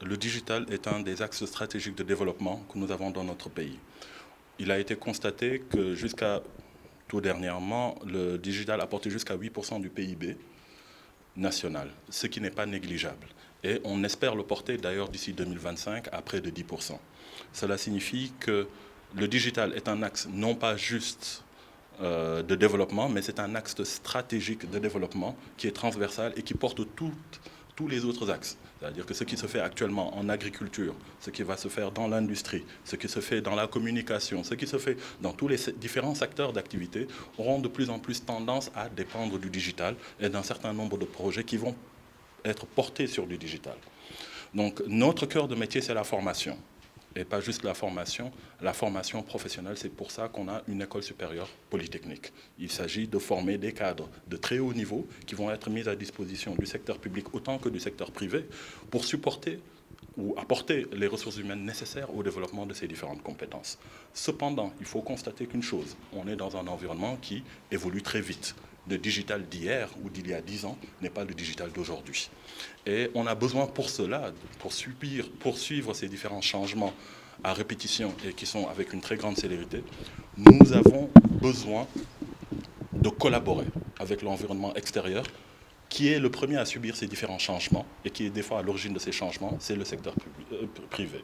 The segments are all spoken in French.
le digital est un des axes stratégiques de développement que nous avons dans notre pays. Il a été constaté que jusqu'à tout dernièrement, le digital apportait jusqu'à 8% du PIB national, ce qui n'est pas négligeable. Et on espère le porter d'ailleurs d'ici 2025 à près de 10%. Cela signifie que le digital est un axe non pas juste de développement, mais c'est un axe stratégique de développement qui est transversal et qui porte tous les autres axes. C'est-à-dire que ce qui se fait actuellement en agriculture, ce qui va se faire dans l'industrie, ce qui se fait dans la communication, ce qui se fait dans tous les différents secteurs d'activité auront de plus en plus tendance à dépendre du digital et d'un certain nombre de projets qui vont être portés sur du digital. Donc notre cœur de métier, c'est la formation. Et pas juste la formation professionnelle. C'est pour ça qu'on a une école supérieure polytechnique. Il s'agit de former des cadres de très haut niveau qui vont être mis à disposition du secteur public autant que du secteur privé pour supporter ou apporter les ressources humaines nécessaires au développement de ces différentes compétences. Cependant, il faut constater qu'une chose, on est dans un environnement qui évolue très vite. Le digital d'hier ou d'il y a 10 ans n'est pas le digital d'aujourd'hui. Et on a besoin pour cela, pour poursuivre ces différents changements à répétition et qui sont avec une très grande célérité, nous avons besoin de collaborer avec l'environnement extérieur qui est le premier à subir ces différents changements et qui est des fois à l'origine de ces changements, c'est le secteur privé.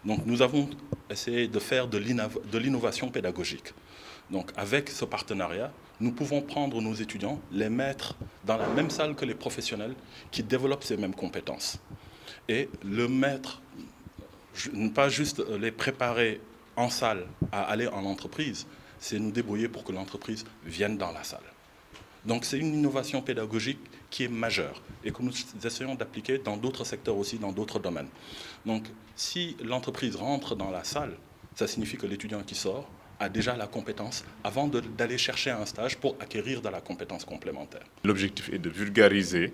Donc nous avons essayé de faire de l'innovation pédagogique. Donc avec ce partenariat, nous pouvons prendre nos étudiants, les mettre dans la même salle que les professionnels qui développent ces mêmes compétences. Et le mettre, pas juste les préparer en salle à aller en entreprise, c'est nous débrouiller pour que l'entreprise vienne dans la salle. Donc c'est une innovation pédagogique qui est majeure et que nous essayons d'appliquer dans d'autres secteurs aussi, dans d'autres domaines. Donc si l'entreprise rentre dans la salle, ça signifie que l'étudiant qui sort a déjà la compétence avant d'aller chercher un stage pour acquérir de la compétence complémentaire. L'objectif est de vulgariser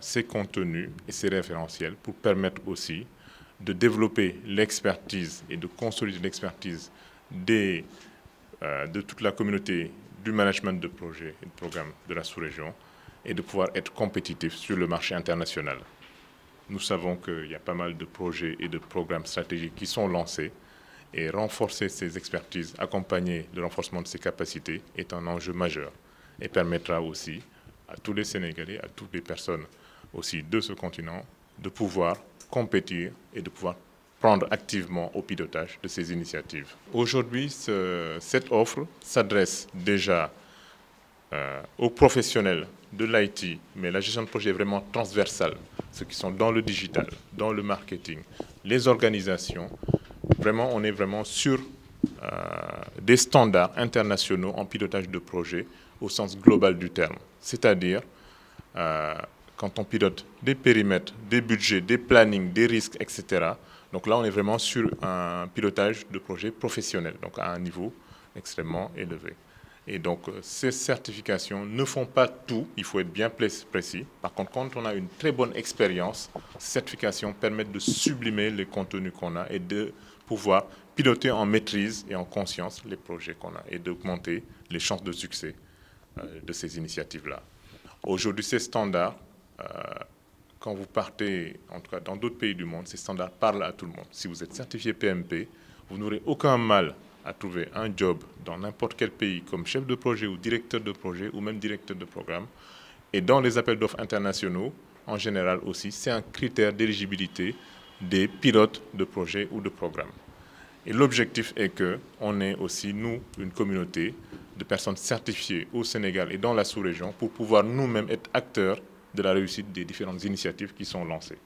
ces contenus et ces référentiels pour permettre aussi de développer l'expertise et de consolider l'expertise de toute la communauté du management de projets et de programmes de la sous-région et de pouvoir être compétitif sur le marché international. Nous savons qu'il y a pas mal de projets et de programmes stratégiques qui sont lancés et renforcer ces expertises, accompagner le renforcement de ces capacités est un enjeu majeur et permettra aussi à tous les Sénégalais, à toutes les personnes aussi de ce continent de pouvoir compétir et de pouvoir prendre activement au pilotage de ces initiatives. Aujourd'hui, cette offre s'adresse déjà aux professionnels de l'IT, mais la gestion de projet est vraiment transversale, ceux qui sont dans le digital, dans le marketing, les organisations. Vraiment, on est vraiment sur des standards internationaux en pilotage de projet au sens global du terme. C'est-à-dire, quand on pilote des périmètres, des budgets, des plannings, des risques, etc. Donc là, on est vraiment sur un pilotage de projet professionnel, donc à un niveau extrêmement élevé. Et donc, ces certifications ne font pas tout, il faut être bien précis. Par contre, quand on a une très bonne expérience, ces certifications permettent de sublimer les contenus qu'on a et de pouvoir piloter en maîtrise et en conscience les projets qu'on a et d'augmenter les chances de succès de ces initiatives-là. Aujourd'hui, ces standards, quand vous partez, en tout cas dans d'autres pays du monde, ces standards parlent à tout le monde. Si vous êtes certifié PMP, vous n'aurez aucun mal à trouver un job dans n'importe quel pays comme chef de projet ou directeur de projet ou même directeur de programme. Et dans les appels d'offres internationaux, en général aussi, c'est un critère d'éligibilité des pilotes de projets ou de programmes. Et l'objectif est qu'on ait aussi, nous, une communauté de personnes certifiées au Sénégal et dans la sous-région pour pouvoir nous-mêmes être acteurs de la réussite des différentes initiatives qui sont lancées.